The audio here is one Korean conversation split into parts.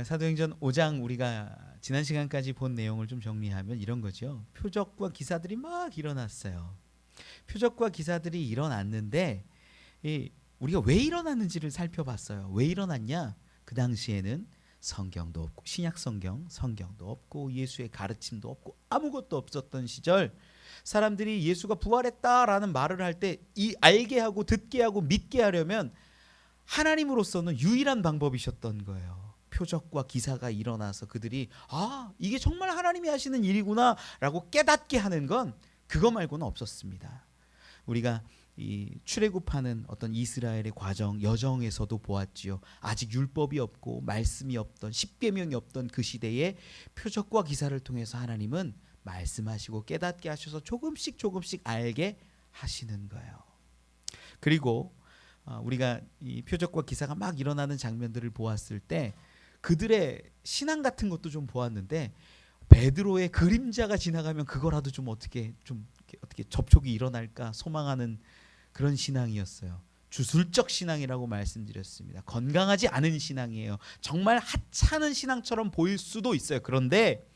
사도행전 5장 우리가 지난 시간까지 본 내용을 좀 정리하면 이런 거죠. 표적과 기사들이 막 일어났어요. 표적과 기사들이 일어났는데 우리가 왜 일어났는지를 살펴봤어요. 왜 일어났냐? 그 당시에는 성경도 없고 신약 성경도 없고 예수의 가르침도 없고 아무것도 없었던 시절, 사람들이 예수가 부활했다라는 말을 할 때 이 알게 하고 듣게 하고 믿게 하려면 하나님으로서는 유일한 방법이셨던 거예요. 표적과 기사가 일어나서 그들이 이게 정말 하나님이 하시는 일이구나 라고 깨닫게 하는 건 그거 말고는 없었습니다. 우리가 이 출애굽하는 어떤 이스라엘의 과정, 여정에서도 보았지요. 아직 율법이 없고 말씀이 없던, 십계명이 없던 그 시대에 표적과 기사를 통해서 하나님은 말씀하시고 깨닫게 하셔서 조금씩 알게 하시는 거예요. 그리고 우리가 이 표적과 기사가 막 일어나는 장면들을 보았을 때 그들의 신앙 같은 것도 좀 보았는데, 베드로의 그림자가 지나가면 그거라도 좀 어떻게 접촉이 일어날까 소망하는 그런 신앙이었어요. 주술적 신앙이라고 말씀드렸습니다. 건강하지 않은 신앙이에요. 정말 하찮은 신앙처럼 보일 수도 있어요. 그런데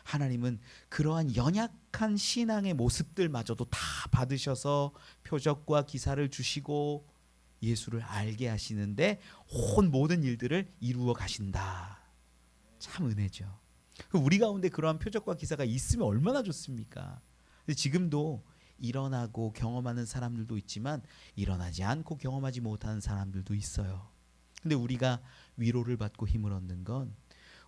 하나님은 그러한 연약한 신앙의 모습들마저도 다 받으셔서 표적과 기사를 주시고 예수를 알게 하시는데 온 모든 일들을 이루어 가신다. 참 은혜죠. 우리 가운데 그러한 표적과 기사가 있으면 얼마나 좋습니까? 근데 지금도 일어나고 경험하는 사람들도 있지만 일어나지 않고 경험하지 못하는 사람들도 있어요. 근데 우리가 위로를 받고 힘을 얻는 건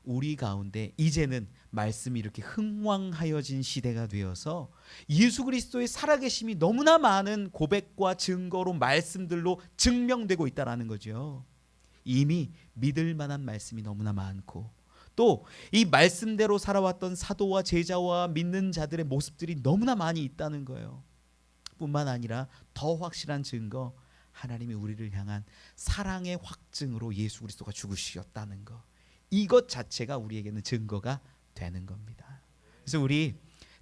우리 가운데 이제는 말씀이 이렇게 흥왕하여진 시대가 되어서 예수 그리스도의 살아계심이 너무나 많은 고백과 증거로 말씀들로 증명되고 있다는 거죠. 이미 믿을 만한 말씀이 너무나 많고 또 이 말씀대로 살아왔던 사도와 제자와 믿는 자들의 모습들이 너무나 많이 있다는 거예요. 뿐만 아니라 더 확실한 증거, 하나님이 우리를 향한 사랑의 확증으로 예수 그리스도가 죽으셨다는 거, 이것 자체가 우리에게는 증거가 되는 겁니다. 그래서 우리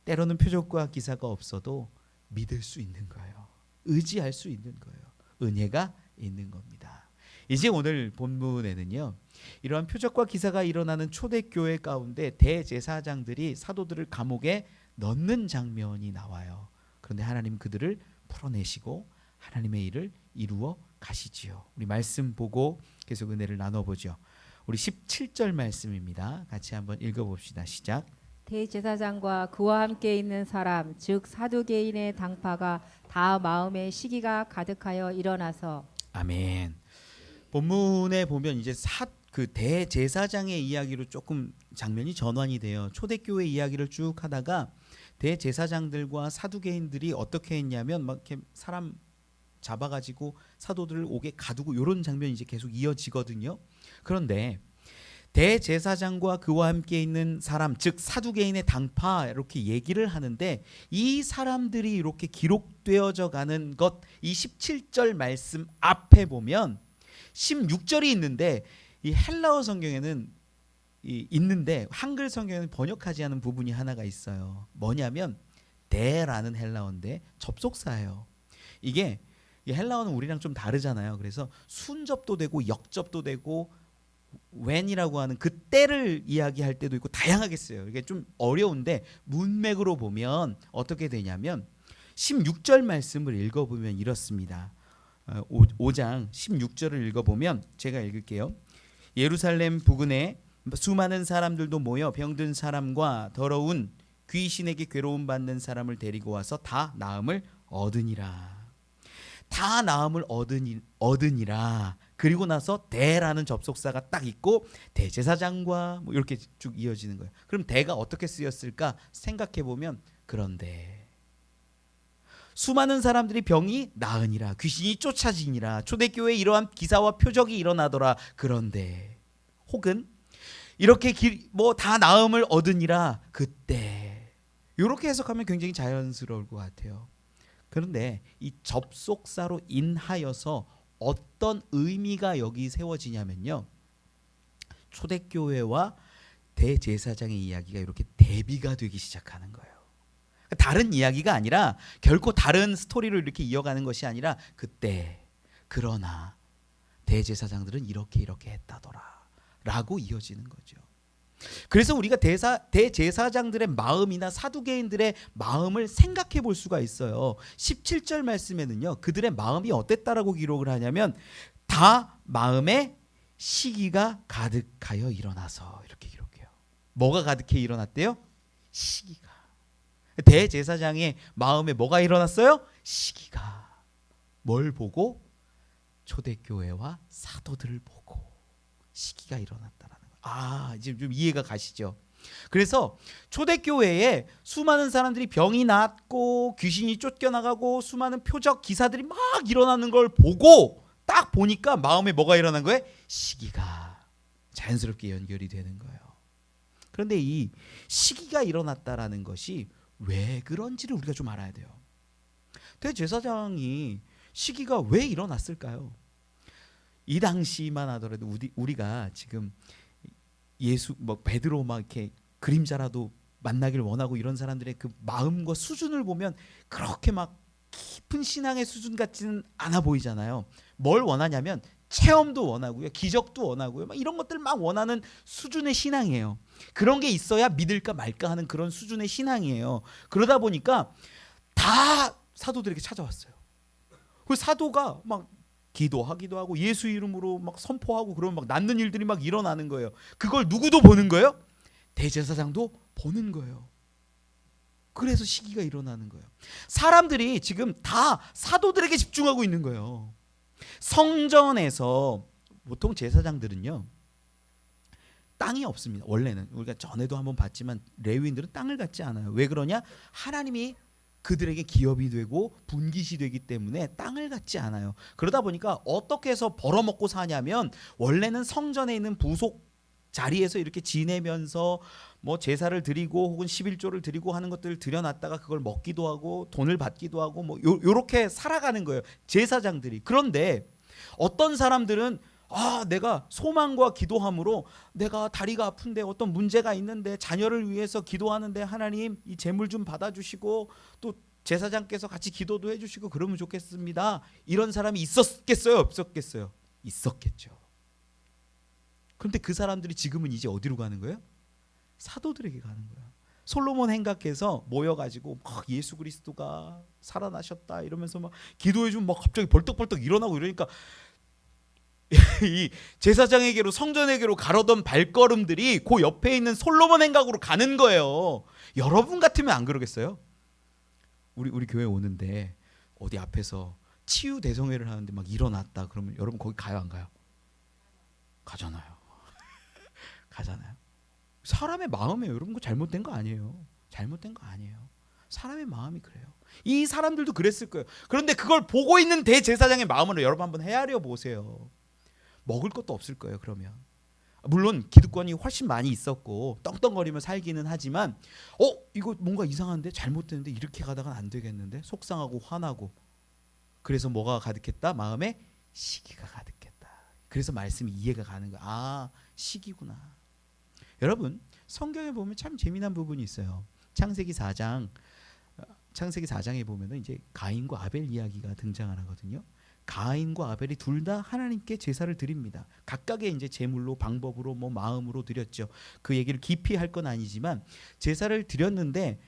때로는 표적과 기사가 없어도 믿을 수 있는 거예요. 의지할 수 있는 거예요. 은혜가 있는 겁니다. 이제 오늘 본문에는요, 이러한 표적과 기사가 일어나는 초대교회 가운데 대제사장들이 사도들을 감옥에 넣는 장면이 나와요. 그런데 하나님 그들을 풀어내시고 하나님의 일을 이루어 가시지요. 우리 말씀 보고 계속 은혜를 나눠보죠. 우리 17절 말씀입니다. 같이 한번 읽어봅시다. 시작. 대제사장과 그와 함께 있는 사람 즉 사두개인의 당파가 다 마음에 시기가 가득하여 일어나서. 아멘. 본문에 보면 이제 그 대제사장의 이야기로 조금 장면이 전환이 돼요. 초대교회 이야기를 쭉 하다가 대제사장들과 사두개인들이 어떻게 했냐면 막 이렇게 사람 잡아가지고 사도들을 옥에 가두고 이런 장면이 이제 계속 이어지거든요. 그런데 대제사장과 그와 함께 있는 사람 즉 사두개인의 당파 이렇게 얘기를 하는데 이 사람들이 이렇게 기록되어져 가는 것, 이 17절 말씀 앞에 보면 16절이 있는데 이 헬라어 성경에는 있는데 한글 성경에는 번역하지 않은 부분이 하나가 있어요. 뭐냐면 대라는 헬라어인데 접속사예요. 이게 이 헬라어는 우리랑 좀 다르잖아요. 그래서 순접도 되고 역접도 되고 when이라고 하는 그 때를 이야기할 때도 있고 다양하게 써요. 이게 좀 어려운데 문맥으로 보면 어떻게 되냐면 16절 말씀을 읽어보면 이렇습니다. 5장 16절을 읽어보면 제가 읽을게요. 예루살렘 부근에 수많은 사람들도 모여 병든 사람과 더러운 귀신에게 괴로움 받는 사람을 데리고 와서 다 나음을 얻으니라. 다 나음을 얻으니라. 그리고 나서 대라는 접속사가 딱 있고 대제사장과 뭐 이렇게 쭉 이어지는 거예요. 그럼 대가 어떻게 쓰였을까 생각해 보면 그런데 수많은 사람들이 병이 나으니라, 귀신이 쫓아지니라, 초대교회에 이러한 기사와 표적이 일어나더라. 그런데 혹은 이렇게 뭐 다 나음을 얻으니라 그때, 이렇게 해석하면 굉장히 자연스러울 것 같아요. 그런데 이 접속사로 인하여서 어떤 의미가 여기 세워지냐면요, 초대교회와 대제사장의 이야기가 이렇게 대비가 되기 시작하는 거예요. 다른 이야기가 아니라 결코 다른 스토리를 이렇게 이어가는 것이 아니라 그때 그러나 대제사장들은 이렇게 했다더라. 라고 이어지는 거죠. 그래서 우리가 대제사장들의 마음이나 사두개인들의 마음을 생각해 볼 수가 있어요. 17절 말씀에는요, 그들의 마음이 어땠다라고 기록을 하냐면 다 마음에 시기가 가득하여 일어나서, 이렇게 기록해요. 뭐가 가득해 일어났대요? 시기가. 대제사장의 마음에 뭐가 일어났어요? 시기가. 뭘 보고? 초대교회와 사도들을 보고 시기가 일어났다라는 거예요. 아, 이제 좀 이해가 가시죠? 그래서 초대교회에 수많은 사람들이 병이 낫고 귀신이 쫓겨나가고 수많은 표적 기사들이 막 일어나는 걸 보고 딱 보니까 마음에 뭐가 일어난 거예요? 시기가 자연스럽게 연결이 되는 거예요. 그런데 이 시기가 일어났다라는 것이 왜 그런지를 우리가 좀 알아야 돼요. 대제사장이 시기가 왜 일어났을까요? 이 당시만 하더라도 우리가 지금 예수 뭐 베드로 막 이렇게 그림자라도 만나길 원하고 이런 사람들의 그 마음과 수준을 보면 그렇게 막 깊은 신앙의 수준 같지는 않아 보이잖아요. 뭘 원하냐면 체험도 원하고요, 기적도 원하고요, 막 이런 것들 막 원하는 수준의 신앙이에요. 그런 게 있어야 믿을까 말까 하는 그런 수준의 신앙이에요. 그러다 보니까 다 사도들에게 찾아왔어요. 그 사도가 막 기도하기도 하고 예수 이름으로 막 선포하고 그러면 막 낫는 일들이 막 일어나는 거예요. 그걸 누구도 보는 거예요? 대제사장도 보는 거예요. 그래서 시기가 일어나는 거예요. 사람들이 지금 다 사도들에게 집중하고 있는 거예요. 성전에서 보통 제사장들은요, 땅이 없습니다. 원래는 우리가 전에도 한번 봤지만 레위인들은 땅을 갖지 않아요. 왜 그러냐? 하나님이 그들에게 기업이 되고 분깃이 되기 때문에 땅을 갖지 않아요. 그러다 보니까 어떻게 해서 벌어먹고 사냐면 원래는 성전에 있는 부속 자리에서 이렇게 지내면서 뭐 제사를 드리고 혹은 11조를 드리고 하는 것들을 드려놨다가 그걸 먹기도 하고 돈을 받기도 하고 뭐 요렇게 살아가는 거예요, 제사장들이. 그런데 어떤 사람들은 내가 소망과 기도함으로 내가 다리가 아픈데 어떤 문제가 있는데 자녀를 위해서 기도하는데 하나님 이 재물 좀 받아주시고 또 제사장께서 같이 기도도 해주시고 그러면 좋겠습니다. 이런 사람이 있었겠어요? 없었겠어요? 있었겠죠. 그런데 그 사람들이 지금은 이제 어디로 가는 거예요? 사도들에게 가는 거예요. 솔로몬 행각에서 모여가지고 막 예수 그리스도가 살아나셨다 이러면서 막 기도해주면 막 갑자기 벌떡벌떡 일어나고 이러니까 이 제사장에게로 성전에게로 가려던 발걸음들이 그 옆에 있는 솔로몬 행각으로 가는 거예요. 여러분 같으면 안 그러겠어요? 우리 교회 오는데 어디 앞에서 치유 대성회를 하는데 막 일어났다 그러면 여러분 거기 가요 안 가요? 가잖아요. 가잖아요. 사람의 마음이에요. 여러분 그거 잘못된 거 아니에요. 잘못된 거 아니에요. 사람의 마음이 그래요. 이 사람들도 그랬을 거예요. 그런데 그걸 보고 있는 대제사장의 마음으로 여러분 한번 헤아려 보세요. 먹을 것도 없을 거예요. 그러면 물론 기득권이 훨씬 많이 있었고 떵떵거리며 살기는 하지만 이거 뭔가 이상한데 잘못됐는데 이렇게 가다가는 안 되겠는데 속상하고 화나고 그래서 뭐가 가득했다? 마음에 시기가 가득했다. 그래서 말씀이 이해가 가는 거야. 시기구나. 여러분 성경에 보면 참 재미난 부분이 있어요. 창세기 4장에 보면은 이제 가인과 아벨 이야기가 등장을 하거든요. 가인과 아벨이 둘 다 하나님께 제사를 드립니다. 각각의 이제 제물로 방법으로 뭐 마음으로 드렸죠. 그 얘기를 깊이 할 건 아니지만 제사를 드렸는데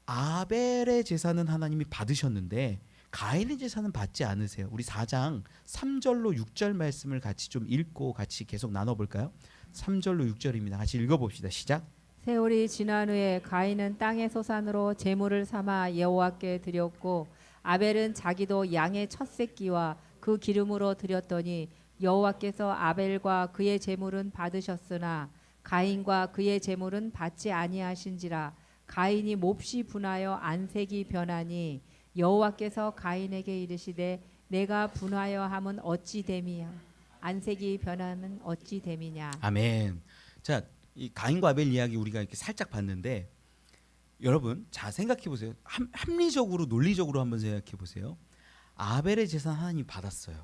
아벨의 제사는 하나님이 받으셨는데 가인의 제사는 받지 않으세요. 우리 4장 3절로 6절 말씀을 같이 좀 읽고 같이 계속 나눠볼까요? 3절로 6절입니다. 같이 읽어봅시다. 시작. 세월이 지난 후에 가인은 땅의 소산으로 제물을 삼아 여호와께 드렸고 아벨은 자기도 양의 첫 새끼와 그 기름으로 드렸더니 여호와께서 아벨과 그의 제물은 받으셨으나 가인과 그의 제물은 받지 아니하신지라. 가인이 몹시 분하여 안색이 변하니 여호와께서 가인에게 이르시되 내가 분하여 함은 어찌 됨이야. 안색이 변함은 어찌 됨이냐. 아멘. 자, 이 가인과 아벨 이야기 우리가 이렇게 살짝 봤는데 여러분 자 생각해 보세요. 합리적으로 논리적으로 한번 생각해 보세요. 아벨의 제사는 하나님이 받았어요.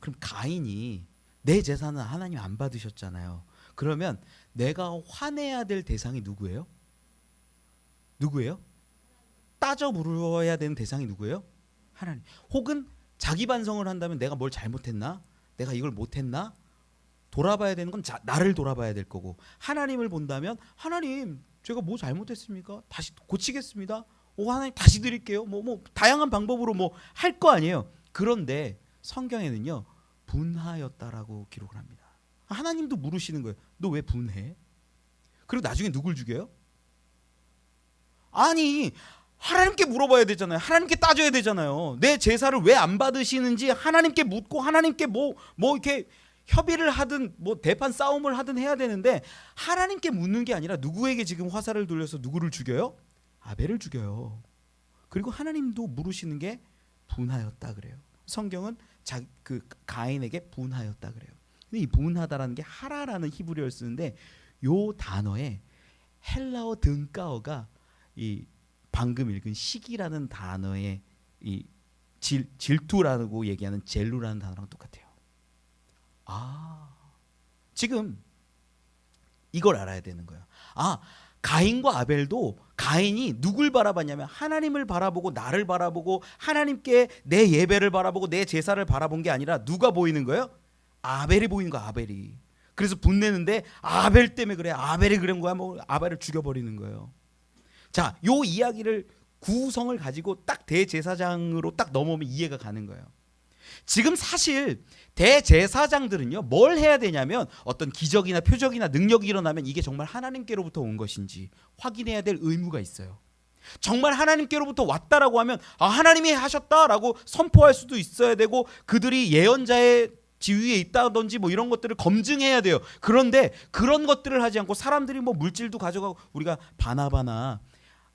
그럼 가인이 내 제사는 하나님 안 받으셨잖아요. 그러면 내가 화내야 될 대상이 누구예요? 누구예요? 따져 물어야 되는 대상이 누구예요? 하나님. 혹은 자기 반성을 한다면 내가 뭘 잘못했나? 내가 이걸 못했나? 돌아봐야 되는 건 나를 돌아봐야 될 거고, 하나님을 본다면 하나님 제가 뭐 잘못했습니까? 다시 고치겠습니다. 하나님 다시 드릴게요. 뭐 다양한 방법으로 뭐 할 거 아니에요. 그런데 성경에는요 분하였다라고 기록을 합니다. 하나님도 물으시는 거예요. 너 왜 분해? 그리고 나중에 누굴 죽여요? 아니 하나님께 물어봐야 되잖아요. 하나님께 따져야 되잖아요. 내 제사를 왜 안 받으시는지 하나님께 묻고 하나님께 뭐 이렇게 협의를 하든 뭐 대판 싸움을 하든 해야 되는데, 하나님께 묻는 게 아니라 누구에게 지금 화살을 돌려서 누구를 죽여요? 아벨을 죽여요. 그리고 하나님도 물으시는 게 분하였다 그래요. 성경은 그 가인에게 분하였다 그래요. 근데 이 분하다라는 게 하라라는 히브리어를 쓰는데, 요 단어에 헬라어 등가어가 이 방금 읽은 시기라는 단어의 이 질투라고 얘기하는 젤루라는 단어랑 똑같아요. 지금 이걸 알아야 되는 거예요. 가인과 아벨도, 가인이 누굴 바라봤냐면 하나님을 바라보고 나를 바라보고 하나님께 내 예배를 바라보고 내 제사를 바라본 게 아니라 누가 보이는 거예요? 아벨이 보이는 거야. 아벨이. 그래서 분내는데 아벨 때문에 그래, 아벨이 그런 거야, 뭐 아벨을 죽여버리는 거예요. 자, 요 이야기를 구성을 가지고 딱 대제사장으로 딱 넘어오면 이해가 가는 거예요. 지금 사실 대제사장들은요 뭘 해야 되냐면, 어떤 기적이나 표적이나 능력이 일어나면 이게 정말 하나님께로부터 온 것인지 확인해야 될 의무가 있어요. 정말 하나님께로부터 왔다라고 하면 하나님이 하셨다라고 선포할 수도 있어야 되고, 그들이 예언자의 지위에 있다든지 뭐 이런 것들을 검증해야 돼요. 그런데 그런 것들을 하지 않고 사람들이 뭐 물질도 가져가고, 우리가 바나바나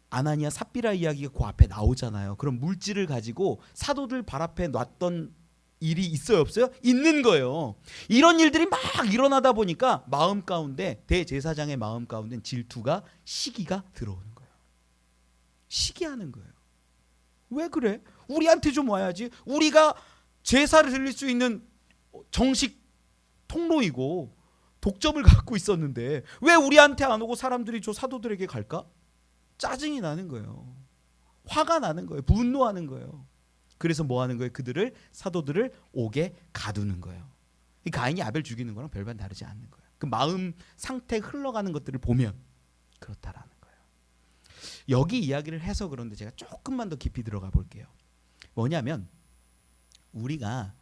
아나니아 삽비라 이야기가 그 앞에 나오잖아요. 그럼 물질을 가지고 사도들 발 앞에 놨던 일이 있어요, 없어요? 있는 거예요. 이런 일들이 막 일어나다 보니까 마음 가운데, 대제사장의 마음 가운데 질투가, 시기가 들어오는 거예요. 시기하는 거예요. 왜 그래? 우리한테 좀 와야지. 우리가 제사를 드릴 수 있는 정식 통로이고 독점을 갖고 있었는데 왜 우리한테 안 오고 사람들이 저 사도들에게 갈까? 짜증이 나는 거예요. 화가 나는 거예요. 분노하는 거예요. 그래서 뭐 하는 거예요? 그들을, 사도들을 오게 가두는 거예요. 이 가인이 아벨 죽이는 거랑 별반 다르지 않는 거예요. 그 마음 상태 흘러가는 것들을 보면 그렇다라는 거예요. 여기 이야기를 해서 그런데 제가 조금만 더 깊이 들어가 볼게요. 뭐냐면, 우리가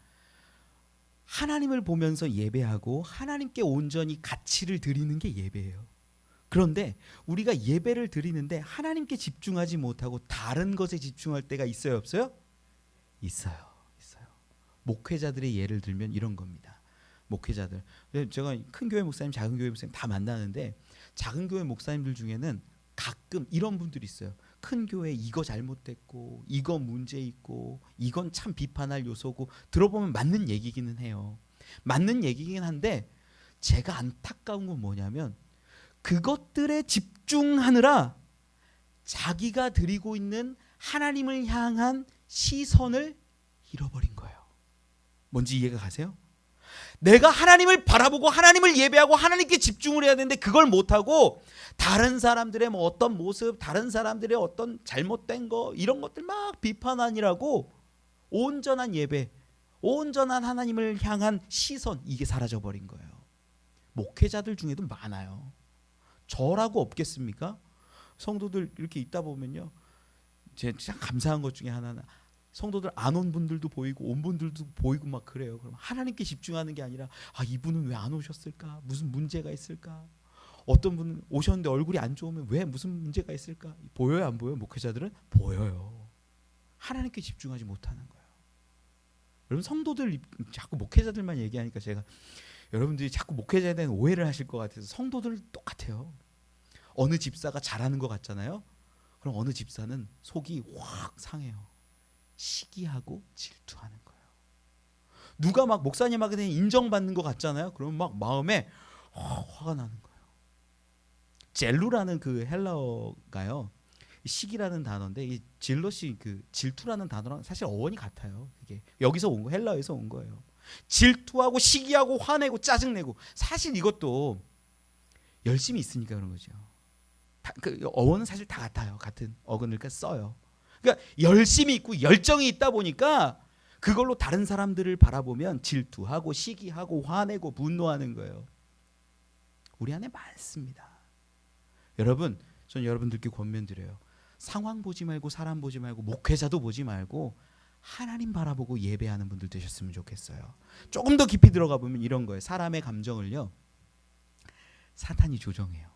하나님을 보면서 예배하고 하나님께 온전히 가치를 드리는 게 예배예요. 그런데 우리가 예배를 드리는데 하나님께 집중하지 못하고 다른 것에 집중할 때가 있어요, 없어요? 있어요. 목회자들의 예를 들면 이런 겁니다. 목회자들, 제가 큰 교회 목사님, 작은 교회 목사님 다 만나는데, 작은 교회 목사님들 중에는 가끔 이런 분들이 있어요. 큰 교회 이거 잘못됐고 이거 문제 있고 이건 참 비판할 요소고, 들어보면 맞는 얘기기는 해요. 맞는 얘기긴 한데, 제가 안타까운 건 뭐냐면 그것들에 집중하느라 자기가 드리고 있는 하나님을 향한 시선을 잃어버린 거예요. 뭔지 이해가 가세요? 내가 하나님을 바라보고 하나님을 예배하고 하나님께 집중을 해야 되는데 그걸 못하고 다른 사람들의 뭐 어떤 모습, 다른 사람들의 어떤 잘못된 거, 이런 것들 막 비판하느라고 온전한 예배, 온전한 하나님을 향한 시선, 이게 사라져버린 거예요. 목회자들 중에도 많아요. 저라고 없겠습니까? 성도들 이렇게 있다 보면요, 제가 참 감사한 것 중에 하나는 성도들 안 온 분들도 보이고 온 분들도 보이고 막 그래요. 그럼 하나님께 집중하는 게 아니라 이분은 왜 안 오셨을까? 무슨 문제가 있을까? 어떤 분은 오셨는데 얼굴이 안 좋으면 왜 무슨 문제가 있을까? 보여요, 안 보여요? 목회자들은 보여요. 하나님께 집중하지 못하는 거예요. 여러분, 성도들 자꾸 목회자들만 얘기하니까 제가, 여러분들이 자꾸 목회자에 대한 오해를 하실 것 같아서, 성도들 똑같아요. 어느 집사가 잘하는 것 같잖아요. 그럼 어느 집사는 속이 확 상해요. 시기하고 질투하는 거예요. 누가 막 목사님에게 인정받는 것 같잖아요. 그러면 막 마음에 화가 나는 거예요. 젤루라는 그 헬라어가요, 시기라는 단어인데, 이 질럿이 그 질투라는 단어랑 사실 어원이 같아요. 그게 여기서 온 거, 헬라어에서 온 거예요. 질투하고 시기하고 화내고 짜증내고, 사실 이것도 열심히 있으니까 그런 거죠. 그 어원은 사실 다 같아요. 같은 어근을 써요. 그러니까 열심히 있고 열정이 있다 보니까 그걸로 다른 사람들을 바라보면 질투하고 시기하고 화내고 분노하는 거예요. 우리 안에 많습니다. 여러분, 전 여러분들께 권면드려요. 상황 보지 말고 사람 보지 말고 목회자도 보지 말고 하나님 바라보고 예배하는 분들 되셨으면 좋겠어요. 조금 더 깊이 들어가 보면 이런 거예요. 사람의 감정을요, 사탄이 조정해요.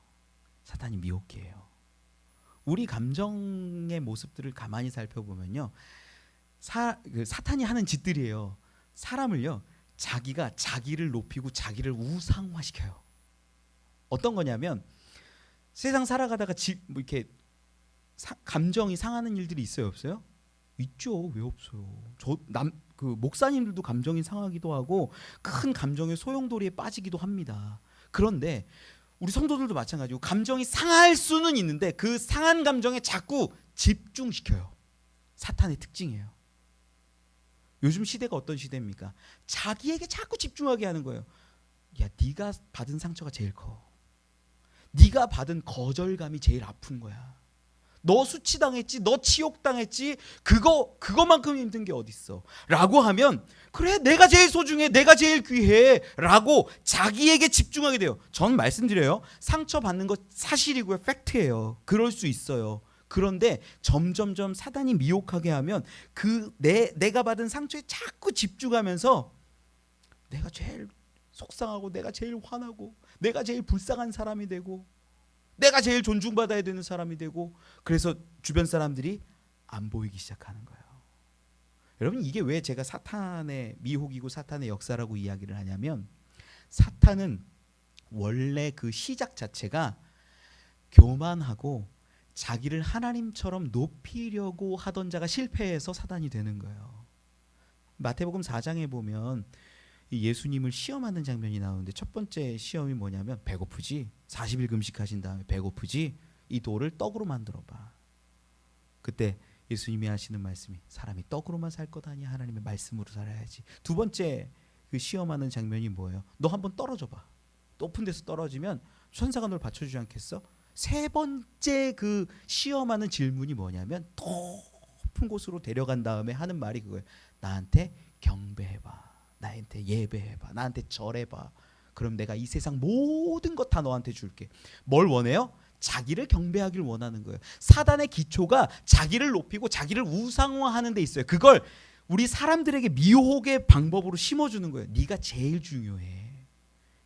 사탄이 미혹해요. 우리 감정의 모습들을 가만히 살펴보면요, 사탄이 하는 짓들이에요. 사람을요, 자기가 자기를 높이고 자기를 우상화시켜요. 어떤 거냐면 세상 살아가다가 이렇게 감정이 상하는 일들이 있어요, 없어요? 있죠. 왜 없어요? 그 목사님들도 감정이 상하기도 하고 큰 감정의 소용돌이에 빠지기도 합니다. 그런데 우리 성도들도 마찬가지고 감정이 상할 수는 있는데 그 상한 감정에 자꾸 집중시켜요. 사탄의 특징이에요. 요즘 시대가 어떤 시대입니까? 자기에게 자꾸 집중하게 하는 거예요. 야, 네가 받은 상처가 제일 커. 네가 받은 거절감이 제일 아픈 거야. 너 수치당했지, 너 치욕당했지, 그거만큼 힘든 게 어딨어 라고 하면, 그래 내가 제일 소중해, 내가 제일 귀해 라고 자기에게 집중하게 돼요. 전 말씀드려요, 상처받는 거 사실이고요, 팩트예요. 그럴 수 있어요. 그런데 점점점 사단이 미혹하게 하면 내가 받은 상처에 자꾸 집중하면서 내가 제일 속상하고 내가 제일 화나고 내가 제일 불쌍한 사람이 되고 내가 제일 존중받아야 되는 사람이 되고, 그래서 주변 사람들이 안 보이기 시작하는 거예요. 여러분, 이게 왜 제가 사탄의 미혹이고 사탄의 역사라고 이야기를 하냐면, 사탄은 원래 그 시작 자체가 교만하고 자기를 하나님처럼 높이려고 하던 자가 실패해서 사단이 되는 거예요. 마태복음 4장에 보면 예수님을 시험하는 장면이 나오는데, 첫 번째 시험이 뭐냐면, 배고프지? 40일 금식하신 다음에 배고프지? 이 돌을 떡으로 만들어봐. 그때 예수님이 하시는 말씀이, 사람이 떡으로만 살 것 아니야, 하나님의 말씀으로 살아야지. 두 번째 그 시험하는 장면이 뭐예요? 너 한번 떨어져봐. 높은 데서 떨어지면 천사가 널 받쳐주지 않겠어? 세 번째 그 시험하는 질문이 뭐냐면, 높은 곳으로 데려간 다음에 하는 말이 그거예요. 나한테 경배해봐, 나한테 예배해봐, 나한테 절해봐. 그럼 내가 이 세상 모든 것 다 너한테 줄게. 뭘 원해요? 자기를 경배하길 원하는 거예요. 사단의 기초가 자기를 높이고 자기를 우상화하는 데 있어요. 그걸 우리 사람들에게 미혹의 방법으로 심어주는 거예요. 네가 제일 중요해.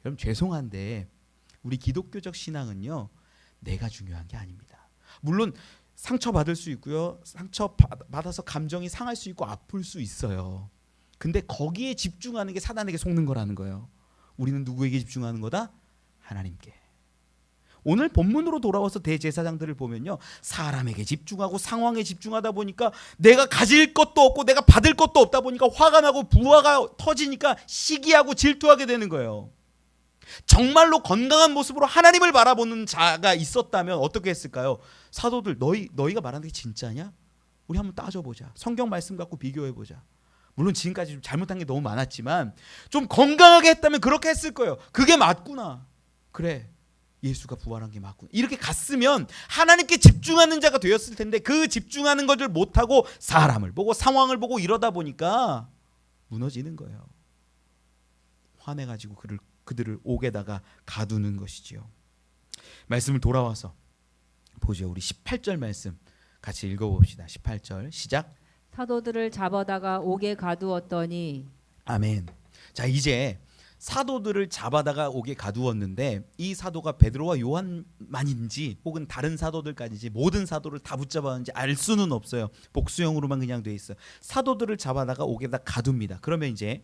여러분, 죄송한데 우리 기독교적 신앙은요, 내가 중요한 게 아닙니다. 물론 상처받을 수 있고요, 상처받아서 감정이 상할 수 있고 아플 수 있어요. 근데 거기에 집중하는 게 사단에게 속는 거라는 거예요. 우리는 누구에게 집중하는 거다? 하나님께. 오늘 본문으로 돌아와서 대제사장들을 보면요, 사람에게 집중하고 상황에 집중하다 보니까 내가 가질 것도 없고 내가 받을 것도 없다 보니까 화가 나고 부하가 터지니까 시기하고 질투하게 되는 거예요. 정말로 건강한 모습으로 하나님을 바라보는 자가 있었다면 어떻게 했을까요? 사도들, 너희가 말하는 게 진짜냐? 우리 한번 따져보자. 성경 말씀 갖고 비교해보자. 물론 지금까지 좀 잘못한 게 너무 많았지만 좀 건강하게 했다면 그렇게 했을 거예요. 그게 맞구나. 그래, 예수가 부활한 게 맞구나. 이렇게 갔으면 하나님께 집중하는 자가 되었을 텐데, 그 집중하는 것을 못하고 사람을 보고 상황을 보고 이러다 보니까 무너지는 거예요. 화내가지고 그들을 옥에다가 가두는 것이지요. 말씀을 돌아와서 보죠. 우리 18절 말씀 같이 읽어봅시다. 18절 시작. 사도들을 잡아다가 옥에 가두었더니. 아멘. 자, 이제 사도들을 잡아다가 옥에 가두었는데, 이 사도가 베드로와 요한만인지 혹은 다른 사도들까지인지 모든 사도를 다 붙잡았는지 알 수는 없어요. 복수형으로만 그냥 돼 있어요. 사도들을 잡아다가 옥에다 가둡니다. 그러면 이제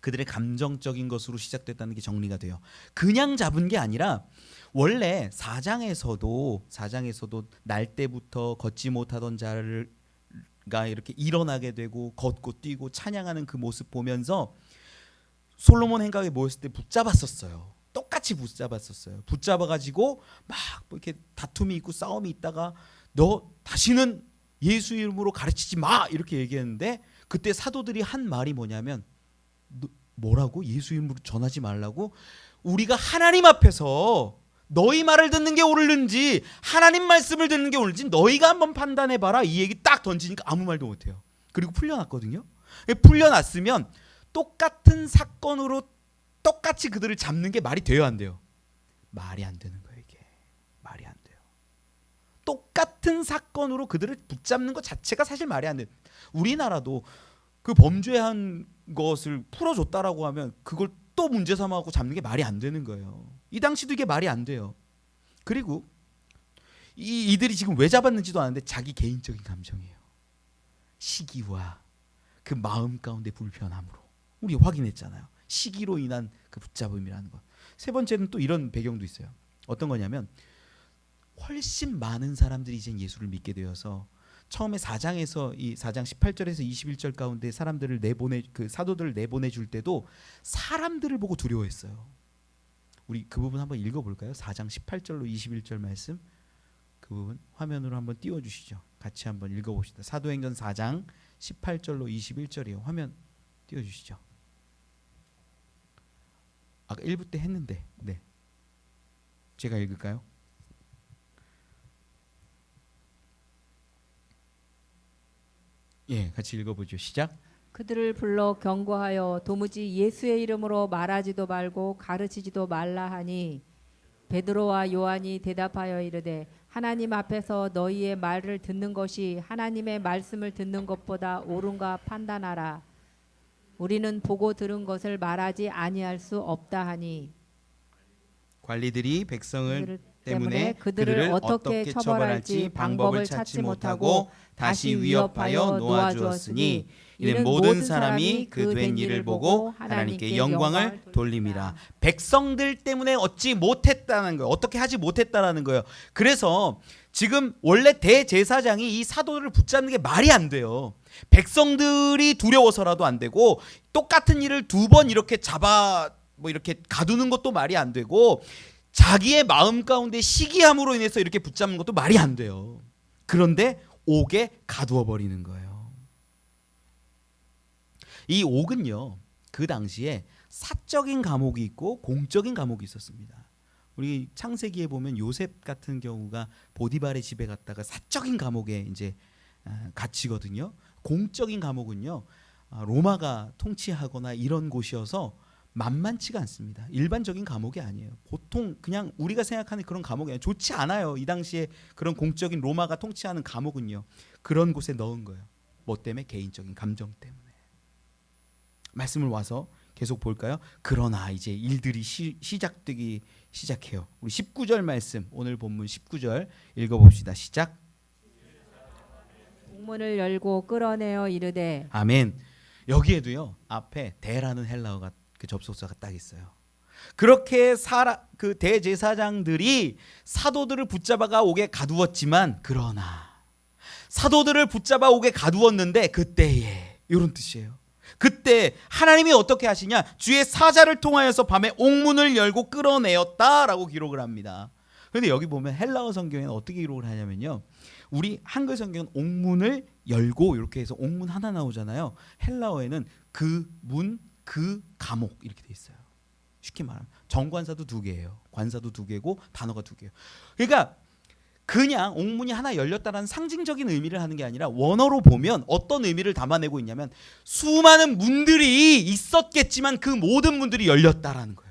그들의 감정적인 것으로 시작됐다는 게 정리가 돼요. 그냥 잡은 게 아니라 원래 4장에서도 날 때부터 걷지 못하던 자가 이렇게 일어나게 되고 걷고 뛰고 찬양하는 그 모습 보면서 솔로몬 행각에 모였을 때 붙잡았었어요. 똑같이 붙잡았었어요. 붙잡아가지고 막 이렇게 다툼이 있고 싸움이 있다가 너 다시는 예수 이름으로 가르치지 마 이렇게 얘기했는데, 그때 사도들이 한 말이 뭐냐면, 뭐라고? 예수 이름으로 전하지 말라고? 우리가 하나님 앞에서 너희 말을 듣는 게 옳은지 하나님 말씀을 듣는 게 옳은지 너희가 한번 판단해봐라. 이 얘기 딱 던지니까 아무 말도 못해요. 그리고 풀려났거든요. 풀려났으면 똑같은 사건으로 똑같이 그들을 잡는 게 말이 돼요, 안 돼요? 말이 안 되는 거예요, 이게. 말이 안 돼요. 똑같은 사건으로 그들을 붙잡는 것 자체가 사실 말이 안 돼요. 우리나라도 그 범죄한 것을 풀어줬다라고 하면 그걸 또 문제 삼아갖고 잡는 게 말이 안 되는 거예요. 이 당시도 이게 말이 안 돼요. 그리고 이들이 지금 왜 잡았는지도 아는데 자기 개인적인 감정이에요. 시기와 그 마음 가운데 불편함으로. 우리 확인했잖아요. 시기로 인한 그 붙잡음이라는 것. 세 번째는 또 이런 배경도 있어요. 어떤 거냐면 훨씬 많은 사람들이 이제 예수를 믿게 되어서 처음에 4장에서 이 4장 18절에서 21절 가운데 사람들을 그 사도들을 내보내 줄 때도 사람들을 보고 두려워했어요. 우리 그 부분 한번 읽어 볼까요? 4장 18절로 21절 말씀. 그 부분 화면으로 한번 띄워 주시죠. 같이 한번 읽어 봅시다. 사도행전 4장 18절로 21절이요. 화면 띄워 주시죠. 아까 1부 때 했는데. 네. 제가 읽을까요? 예, 같이 읽어보죠. 시작. 그들을 불러 경고하여 도무지 예수의 이름으로 말하지도 말고 가르치지도 말라 하니 베드로와 요한이 대답하여 이르되 하나님 앞에서 너희의 말을 듣는 것이 하나님의 말씀을 듣는 것보다 옳은가 판단하라. 우리는 보고 들은 것을 말하지 아니할 수 없다 하니 관리들이 백성을 때문에 그들을 어떻게 처벌할지 방법을 찾지 못하고 다시 위협하여 놓아주었으니 이는 모든 사람이 그 된 일을 보고 하나님께 영광을 돌림이라. 백성들 때문에 얻지 못했다는 거예요. 어떻게 하지 못했다라는 거예요. 그래서 지금 원래 대제사장이 이 사도들을 붙잡는 게 말이 안 돼요. 백성들이 두려워서라도 안 되고 똑같은 일을 두 번 이렇게 이렇게 가두는 것도 말이 안 되고 자기의 마음 가운데 시기함으로 인해서 이렇게 붙잡는 것도 말이 안 돼요. 그런데 옥에 가두어 버리는 거예요. 이 옥은요, 그 당시에 사적인 감옥이 있고 공적인 감옥이 있었습니다. 우리 창세기에 보면 요셉 같은 경우가 보디발의 집에 갔다가 사적인 감옥에 이제 갇히거든요. 공적인 감옥은요, 로마가 통치하거나 이런 곳이어서 만만치가 않습니다. 일반적인 감옥이 아니에요. 보통 그냥 우리가 생각하는 그런 감옥이 아니에요. 좋지 않아요. 이 당시에 그런 공적인 로마가 통치하는 감옥은요. 그런 곳에 넣은 거예요. 뭐 때문에? 개인적인 감정 때문에. 말씀을 와서 계속 볼까요? 그러나 이제 일들이 시작되기 시작해요. 우리 19절 말씀, 오늘 본문 19절 읽어봅시다. 시작. 옥문을 열고 끌어내어 이르되. 아멘. 여기에도요, 앞에 대라는 헬라어가 그 접속사가 딱 있어요. 그렇게 그 대제사장들이 사도들을 붙잡아가 옥에 가두었지만, 그러나 사도들을 붙잡아 옥에 가두었는데 그때에, 이런 뜻이에요. 그때 하나님이 어떻게 하시냐? 주의 사자를 통하여서 밤에 옥문을 열고 끌어내었다라고 기록을 합니다. 그런데 여기 보면 헬라어 성경에는 어떻게 기록을 하냐면요, 우리 한글 성경은 옥문을 열고 이렇게 해서 옥문 하나 나오잖아요. 헬라어에는 그 문, 그 감옥 이렇게 돼 있어요. 쉽게 말하면 정관사도 두 개예요. 관사도 두 개고 단어가 두 개예요. 그러니까 그냥 옥문이 하나 열렸다라는 상징적인 의미를 하는 게 아니라 원어로 보면 어떤 의미를 담아내고 있냐면 수많은 문들이 있었겠지만 그 모든 문들이 열렸다라는 거예요.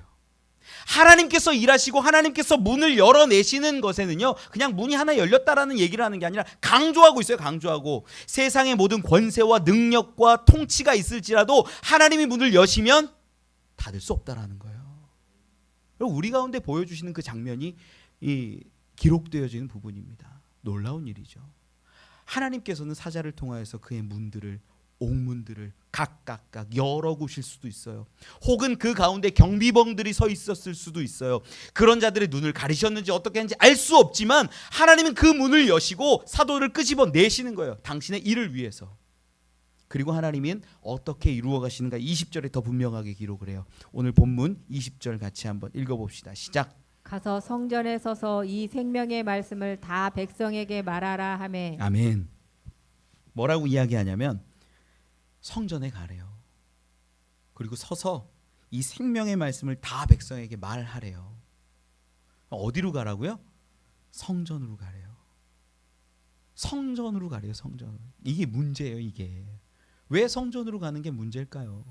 하나님께서 일하시고 하나님께서 문을 열어내시는 것에는요, 그냥 문이 하나 열렸다라는 얘기를 하는 게 아니라 강조하고 있어요. 강조하고 세상의 모든 권세와 능력과 통치가 있을지라도 하나님이 문을 여시면 닫을 수 없다라는 거예요. 그리고 우리 가운데 보여주시는 그 장면이 이 기록되어지는 부분입니다. 놀라운 일이죠. 하나님께서는 사자를 통하여서 그의 문들을, 옥문들을 각각 열어구실 수도 있어요. 혹은 그 가운데 경비병들이 서 있었을 수도 있어요. 그런 자들의 눈을 가리셨는지 어떻게 했는지 알 수 없지만 하나님은 그 문을 여시고 사도를 끄집어 내시는 거예요. 당신의 일을 위해서. 그리고 하나님은 어떻게 이루어 가시는가 20절에 더 분명하게 기록을 해요. 오늘 본문 20절 같이 한번 읽어봅시다. 시작. 가서 성전에 서서 이 생명의 말씀을 다 백성에게 말하라 하매. 아멘. 뭐라고 이야기하냐면 성전에 가래요. 그리고 서서 이 생명의 말씀을 다 백성에게 말하래요. 어디로 가라고요? 성전으로 가래요. 성전으로 가래요. 성전. 이게 문제예요. 이게 왜 성전으로 가는 게 문제일까요?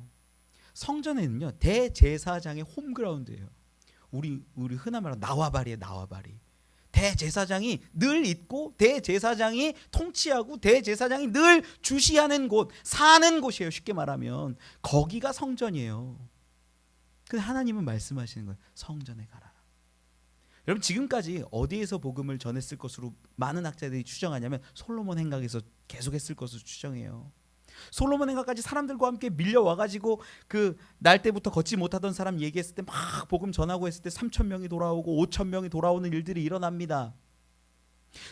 성전에는요 대제사장의 홈그라운드예요. 우리 흔한 말로 나와바리에 나와바리. 대제사장이 늘 있고 대제사장이 통치하고 대제사장이 늘 주시하는 곳, 사는 곳이에요. 쉽게 말하면 거기가 성전이에요. 근데 하나님은 말씀하시는 거예요. 성전에 가라. 여러분 지금까지 어디에서 복음을 전했을 것으로 많은 학자들이 추정하냐면 솔로몬 행각에서 계속했을 것으로 추정해요. 솔로몬 행각까지 사람들과 함께 밀려와가지고 그 날 때부터 걷지 못하던 사람 얘기했을 때 막 복음 전하고 했을 때 3,000명이 돌아오고 5,000명이 돌아오는 일들이 일어납니다.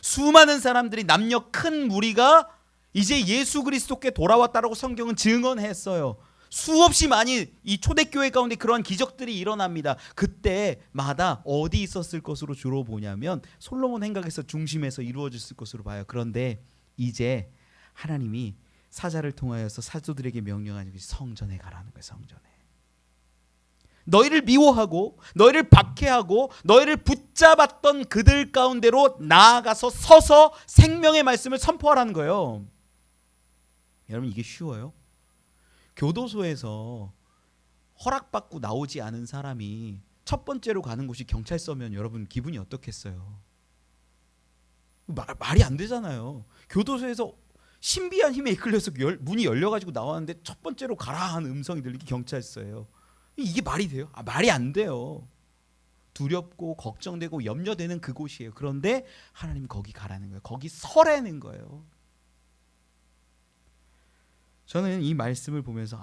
수많은 사람들이 남녀 큰 무리가 이제 예수 그리스도께 돌아왔다라고 성경은 증언했어요. 수없이 많이 이 초대교회 가운데 그러한 기적들이 일어납니다. 그때마다 어디 있었을 것으로 주로 보냐면 솔로몬 행각에서 중심에서 이루어졌을 것으로 봐요. 그런데 이제 하나님이 사자를 통하여서 사도들에게 명령하는 것이 성전에 가라는 거예요. 성전에. 너희를 미워하고 너희를 박해하고 너희를 붙잡았던 그들 가운데로 나아가서 서서 생명의 말씀을 선포하라는 거예요. 여러분 이게 쉬워요? 교도소에서 허락받고 나오지 않은 사람이 첫 번째로 가는 곳이 경찰서면 여러분 기분이 어떻겠어요? 말이 안 되잖아요. 교도소에서 신비한 힘에 이끌려서 문이 열려가지고 나왔는데 첫 번째로 가라 하는 음성이 들리기 경찰서예요. 이게 말이 돼요? 말이 안 돼요. 두렵고 걱정되고 염려되는 그곳이에요. 그런데 하나님 거기 가라는 거예요. 거기 서라는 거예요. 저는 이 말씀을 보면서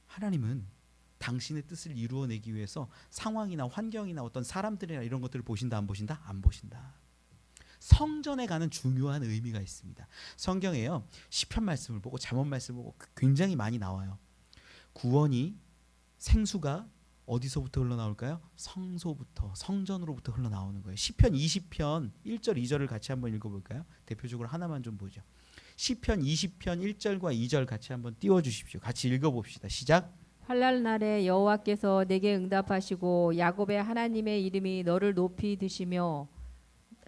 하나님은 당신의 뜻을 이루어내기 위해서 상황이나 환경이나 어떤 사람들이나 이런 것들을 보신다 안 보신다? 안 보신다. 성전에 가는 중요한 의미가 있습니다. 성경에요 시편 말씀을 보고 잠언 말씀을 보고 굉장히 많이 나와요. 구원이 생수가 어디서부터 흘러나올까요? 성소부터 성전으로부터 흘러나오는 거예요. 시편 20편 1절 2절을 같이 한번 읽어볼까요? 대표적으로 하나만 좀 보죠. 시편 20편 1절과 2절 같이 한번 띄워주십시오. 같이 읽어봅시다. 시작. 환난 날에 여호와께서 내게 응답하시고 야곱의 하나님의 이름이 너를 높이 드시며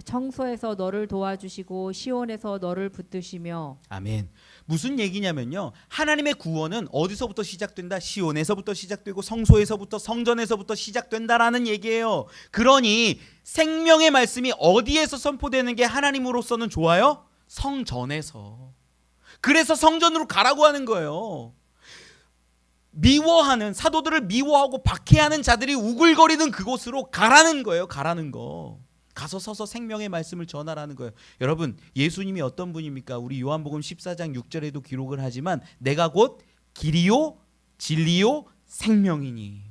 청소에서 너를 도와주시고 시온에서 너를 붙드시며. 아멘. 무슨 얘기냐면요. 하나님의 구원은 어디서부터 시작된다? 시온에서부터 시작되고 성소에서부터 성전에서부터 시작된다라는 얘기예요. 그러니 생명의 말씀이 어디에서 선포되는 게 하나님으로서는 좋아요? 성전에서. 그래서 성전으로 가라고 하는 거예요. 미워하는 사도들을 미워하고 박해하는 자들이 우글거리는 그곳으로 가라는 거예요. 가라는 거. 가서 서서 생명의 말씀을 전하라는 거예요. 여러분 예수님이 어떤 분입니까? 우리 요한복음 14장 6절에도 기록을 하지만 내가 곧 길이요 진리요 생명이니.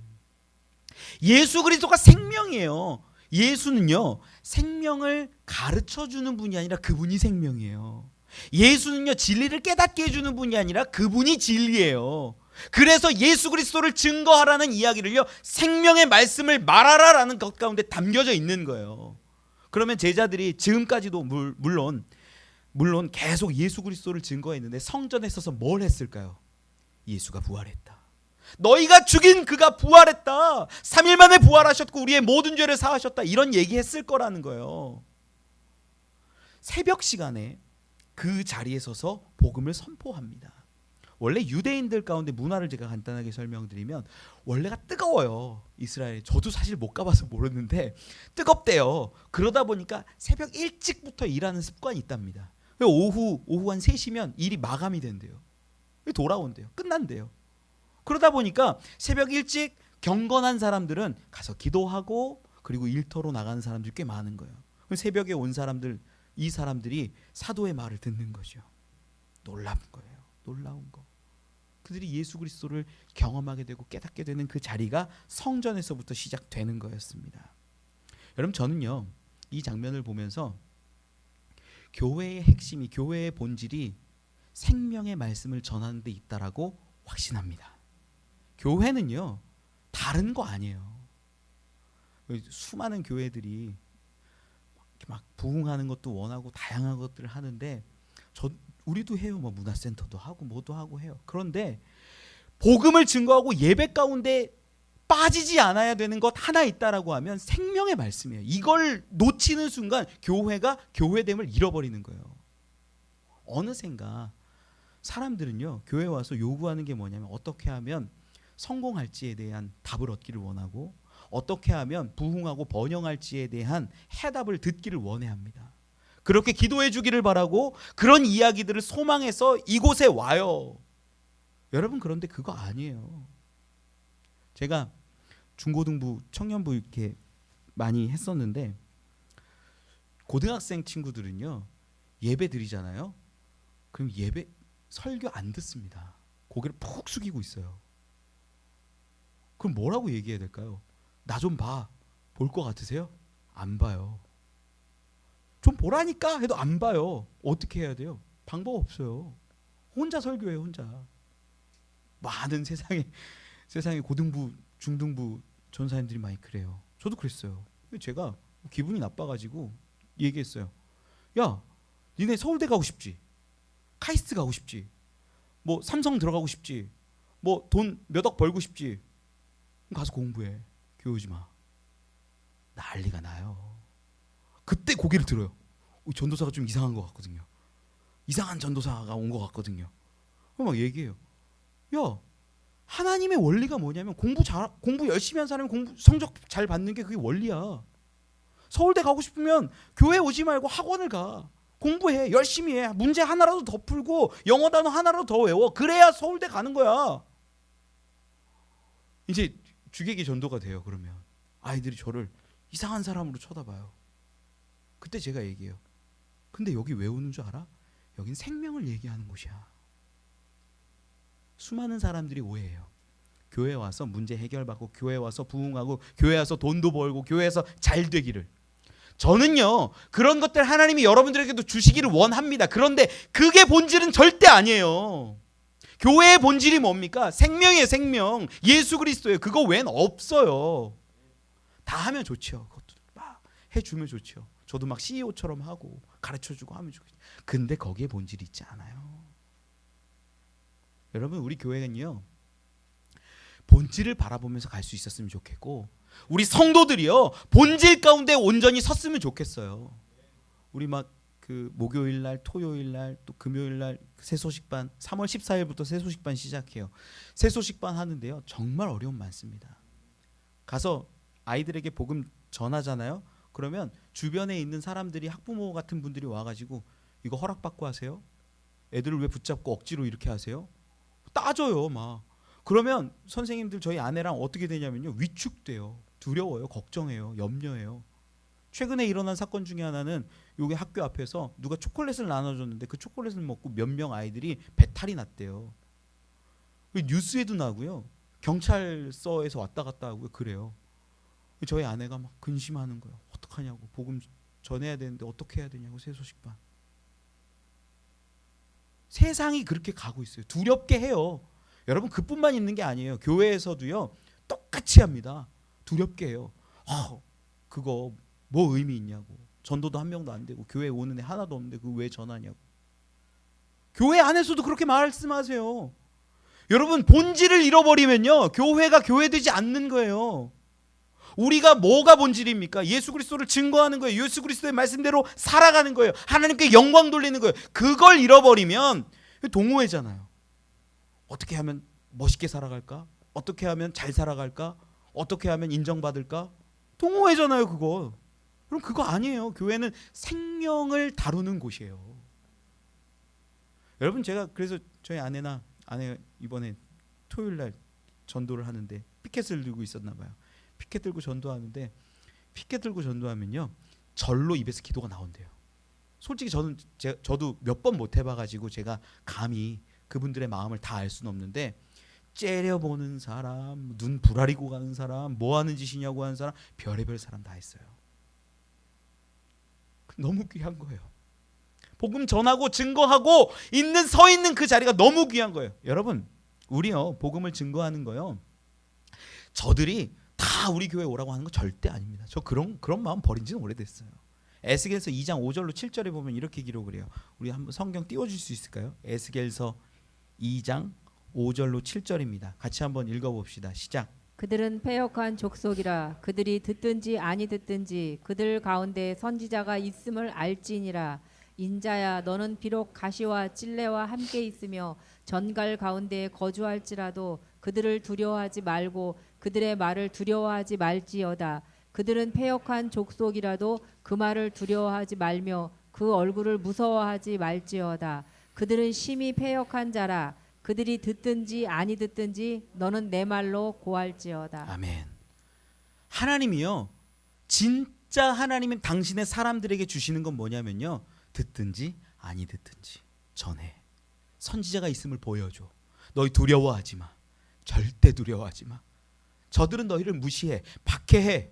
예수 그리스도가 생명이에요. 예수는요 생명을 가르쳐주는 분이 아니라 그분이 생명이에요. 예수는요 진리를 깨닫게 해주는 분이 아니라 그분이 진리예요. 그래서 예수 그리스도를 증거하라는 이야기를요 생명의 말씀을 말하라라는 것 가운데 담겨져 있는 거예요. 그러면 제자들이 지금까지도 물론 계속 예수 그리스도를 증거했는데 성전에 서서 뭘 했을까요? 예수가 부활했다. 너희가 죽인 그가 부활했다. 3일 만에 부활하셨고 우리의 모든 죄를 사하셨다. 이런 얘기했을 거라는 거예요. 새벽 시간에 그 자리에 서서 복음을 선포합니다. 원래 유대인들 가운데 문화를 제가 간단하게 설명드리면 원래가 뜨거워요. 이스라엘. 저도 사실 못 가봐서 모르는데 뜨겁대요. 그러다 보니까 새벽 일찍부터 일하는 습관이 있답니다. 오후 한 3시면 일이 마감이 된대요. 돌아온대요. 끝난대요. 그러다 보니까 새벽 일찍 경건한 사람들은 가서 기도하고 그리고 일터로 나가는 사람들이 꽤 많은 거예요. 새벽에 온 사람들, 이 사람들이 사도의 말을 듣는 거죠. 놀라운 거예요. 놀라운 거. 그들이 예수 그리스도를 경험하게 되고 깨닫게 되는 그 자리가 성전에서부터 시작되는 거였습니다. 여러분 저는요 이 장면을 보면서 교회의 핵심이 교회의 본질이 생명의 말씀을 전하는 데 있다라고 확신합니다. 교회는요 다른 거 아니에요. 수많은 교회들이 막 부흥하는 것도 원하고 다양한 것들을 하는데 우리도 해요. 뭐 문화센터도 하고 뭐도 하고 해요. 그런데 복음을 증거하고 예배 가운데 빠지지 않아야 되는 것 하나 있다라고 하면 생명의 말씀이에요. 이걸 놓치는 순간 교회가 교회됨을 잃어버리는 거예요. 어느샌가 사람들은요 교회 와서 요구하는 게 뭐냐면 어떻게 하면 성공할지에 대한 답을 얻기를 원하고 어떻게 하면 부흥하고 번영할지에 대한 해답을 듣기를 원해합니다. 그렇게 기도해 주기를 바라고 그런 이야기들을 소망해서 이곳에 와요. 여러분 그런데 그거 아니에요. 제가 중고등부 청년부 이렇게 많이 했었는데 고등학생 친구들은요 예배 드리잖아요. 그럼 예배 설교 안 듣습니다. 고개를 푹 숙이고 있어요. 그럼 뭐라고 얘기해야 될까요? 나 좀 봐. 볼 것 같으세요? 안 봐요. 좀 보라니까 해도 안 봐요. 어떻게 해야 돼요? 방법 없어요. 혼자 설교해요. 혼자. 많은 세상에 고등부 중등부 전사님들이 많이 그래요. 저도 그랬어요. 제가 기분이 나빠가지고 얘기했어요. 야 니네 서울대 가고 싶지? 카이스트 가고 싶지? 뭐 삼성 들어가고 싶지? 뭐 돈 몇 억 벌고 싶지? 그럼 가서 공부해. 교회 오지 마. 난리가 나요. 그때 고개를 들어요. 전도사가 좀 이상한 것 같거든요. 이상한 전도사가 온 것 같거든요. 그럼 막 얘기해요. 야 하나님의 원리가 뭐냐면 공부 열심히 한 사람이 성적 잘 받는 게 그게 원리야. 서울대 가고 싶으면 교회 오지 말고 학원을 가. 공부해. 열심히 해. 문제 하나라도 더 풀고 영어 단어 하나라도 더 외워. 그래야 서울대 가는 거야. 이제 주객이 전도가 돼요. 그러면 아이들이 저를 이상한 사람으로 쳐다봐요. 그때 제가 얘기해요. 근데 여기 왜 오는 줄 알아? 여긴 생명을 얘기하는 곳이야. 수많은 사람들이 오해해요. 교회 와서 문제 해결받고 교회 와서 부흥하고 교회 와서 돈도 벌고 교회에서 잘 되기를. 저는요 그런 것들 하나님이 여러분들에게도 주시기를 원합니다. 그런데 그게 본질은 절대 아니에요. 교회의 본질이 뭡니까? 생명이에요. 생명. 예수 그리스도예요. 그거 외엔 없어요. 다 하면 좋죠. 그것도 막 해주면 좋죠. 저도 막 CEO처럼 하고 가르쳐주고 하면 좋겠죠. 근데 거기에 본질이 있지 않아요. 여러분 우리 교회는요 본질을 바라보면서 갈 수 있었으면 좋겠고 우리 성도들이요 본질 가운데 온전히 섰으면 좋겠어요. 우리 막 그 목요일 날, 토요일 날, 또 금요일 날 새소식반 3월 14일부터 새소식반 시작해요. 새소식반 하는데요 정말 어려움 많습니다. 가서 아이들에게 복음 전하잖아요. 그러면 주변에 있는 사람들이 학부모 같은 분들이 와가지고 이거 허락받고 하세요? 애들을 왜 붙잡고 억지로 이렇게 하세요? 따져요 막. 그러면 선생님들 저희 아내랑 어떻게 되냐면요 위축돼요. 두려워요. 걱정해요. 염려해요. 최근에 일어난 사건 중에 하나는 여기 학교 앞에서 누가 초콜릿을 나눠줬는데 그 초콜릿을 먹고 몇 명 아이들이 배탈이 났대요. 뉴스에도 나고요. 경찰서에서 왔다 갔다 하고요. 그래요. 저희 아내가 막 근심하는 거예요. 어떡하냐고. 복음 전해야 되는데 어떻게 해야 되냐고. 새소식반. 세상이 그렇게 가고 있어요. 두렵게 해요. 여러분 그뿐만 있는 게 아니에요. 교회에서도요 똑같이 합니다. 두렵게 해요. 그거 뭐 의미 있냐고. 전도도 한 명도 안 되고 교회 오는 애 하나도 없는데 그거 왜 전하냐고. 교회 안에서도 그렇게 말씀하세요. 여러분 본질을 잃어버리면요 교회가 교회되지 않는 거예요. 우리가 뭐가 본질입니까? 예수 그리스도를 증거하는 거예요. 예수 그리스도의 말씀대로 살아가는 거예요. 하나님께 영광 돌리는 거예요. 그걸 잃어버리면 동호회잖아요. 어떻게 하면 멋있게 살아갈까? 어떻게 하면 잘 살아갈까? 어떻게 하면 인정받을까? 동호회잖아요 그거. 그럼 그거 아니에요. 교회는 생명을 다루는 곳이에요. 여러분 제가 그래서 저희 아내 이번에 토요일 날 전도를 하는데 피켓을 들고 있었나 봐요. 피켓 들고 전도하는데 피켓 들고 전도하면요 절로 입에서 기도가 나온대요. 솔직히 저도 몇 번 못 해봐가지고 제가 감히 그분들의 마음을 다 알 수는 없는데 째려보는 사람, 눈 부라리고 가는 사람, 뭐 하는 짓이냐고 하는 사람, 별의별 사람 다 있어요. 너무 귀한 거예요. 복음 전하고 증거하고 서 있는 그 자리가 너무 귀한 거예요. 여러분 우리요 복음을 증거하는 거요 저들이 다 우리 교회 오라고 하는 거 절대 아닙니다. 저 그런 마음 버린 지는 오래됐어요. 에스겔서 2장 5절로 7절에 보면 이렇게 기록을 해요. 우리 한번 성경 띄워줄 수 있을까요? 에스겔서 2장 5절로 7절입니다. 같이 한번 읽어봅시다. 시작. 그들은 패역한 족속이라. 그들이 듣든지 아니 듣든지 그들 가운데 선지자가 있음을 알지니라. 인자야 너는 비록 가시와 찔레와 함께 있으며 전갈 가운데에 거주할지라도 그들을 두려워하지 말고 그들의 말을 두려워하지 말지어다. 그들은 패역한 족속이라도 그 말을 두려워하지 말며 그 얼굴을 무서워하지 말지어다. 그들은 심히 패역한 자라. 그들이 듣든지 아니 듣든지 너는 내 말로 고할지어다. 아멘. 하나님이요, 진짜 하나님은 당신의 사람들에게 주시는 건 뭐냐면요, 듣든지 아니 듣든지 전해. 선지자가 있음을 보여줘. 너희 두려워하지 마. 절대 두려워하지 마. 저들은 너희를 무시해, 박해해.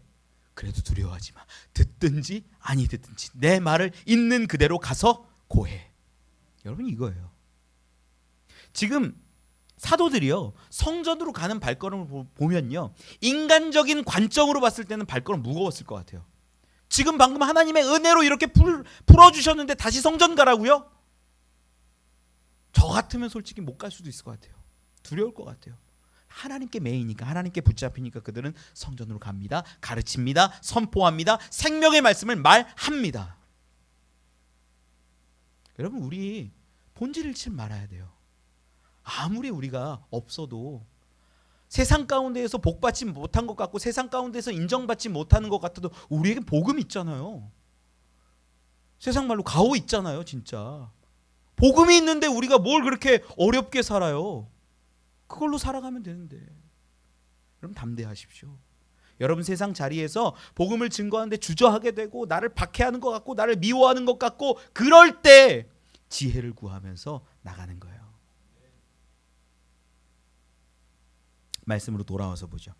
그래도 두려워하지 마. 듣든지 아니 듣든지 내 말을 있는 그대로 가서 고해. 여러분, 이거예요. 지금 사도들이요, 성전으로 가는 발걸음을 보면요, 인간적인 관점으로 봤을 때는 발걸음 무거웠을 것 같아요. 지금 방금 하나님의 은혜로 이렇게 풀어주셨는데 다시 성전 가라고요? 저 같으면 솔직히 못 갈 수도 있을 것 같아요. 두려울 것 같아요. 하나님께 매이니까, 하나님께 붙잡히니까 그들은 성전으로 갑니다. 가르칩니다. 선포합니다. 생명의 말씀을 말합니다. 여러분, 우리 본질 잃지 말아야 돼요. 아무리 우리가 없어도 세상 가운데에서 복받지 못한 것 같고 세상 가운데서 인정받지 못하는 것 같아도 우리에게 복음 있잖아요. 세상 말로 가오 있잖아요. 진짜 복음이 있는데 우리가 뭘 그렇게 어렵게 살아요. 그걸로 살아가면 되는데. 여러분, 담대하십시오. 여러분, 세상 자리에서 복음을 증거하는데 주저하게 되고 나를 박해하는 것 같고 나를 미워하는 것 같고 그럴 때 지혜를 구하면서 나가는 거예요. 말씀으로 돌아와서 보죠.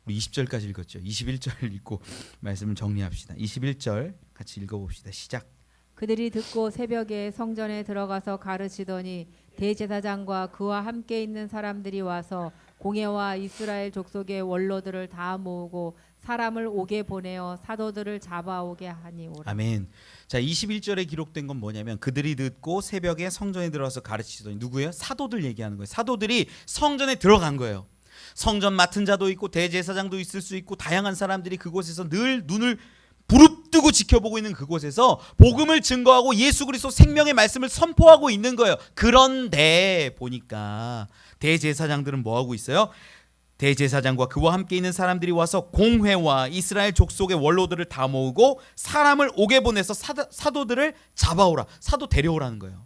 우리 20절까지 읽었죠. 21절 읽고 말씀을 정리합시다. 21절 같이 읽어봅시다. 시작. 그들이 듣고 새벽에 성전에 들어가서 가르치더니 대제사장과 그와 함께 있는 사람들이 와서 공회와 이스라엘 족속의 원로들을 다 모으고 사람을 오게 보내어 사도들을 잡아오게 하니오라. 아멘. 자, 21절에 기록된 건 뭐냐면 그들이 듣고 새벽에 성전에 들어가서 가르치더니, 누구예요? 사도들 얘기하는 거예요. 사도들이 성전에 들어간 거예요. 성전 맡은 자도 있고 대제사장도 있을 수 있고 다양한 사람들이 그곳에서 늘 눈을 부릅뜨고 지켜보고 있는 그곳에서 복음을 증거하고 예수 그리스도 생명의 말씀을 선포하고 있는 거예요. 그런데 보니까 대제사장들은 뭐하고 있어요? 대제사장과 그와 함께 있는 사람들이 와서 공회와 이스라엘 족속의 원로들을 다 모으고 사람을 오게 보내서 사도들을 잡아오라, 사도 데려오라는 거예요.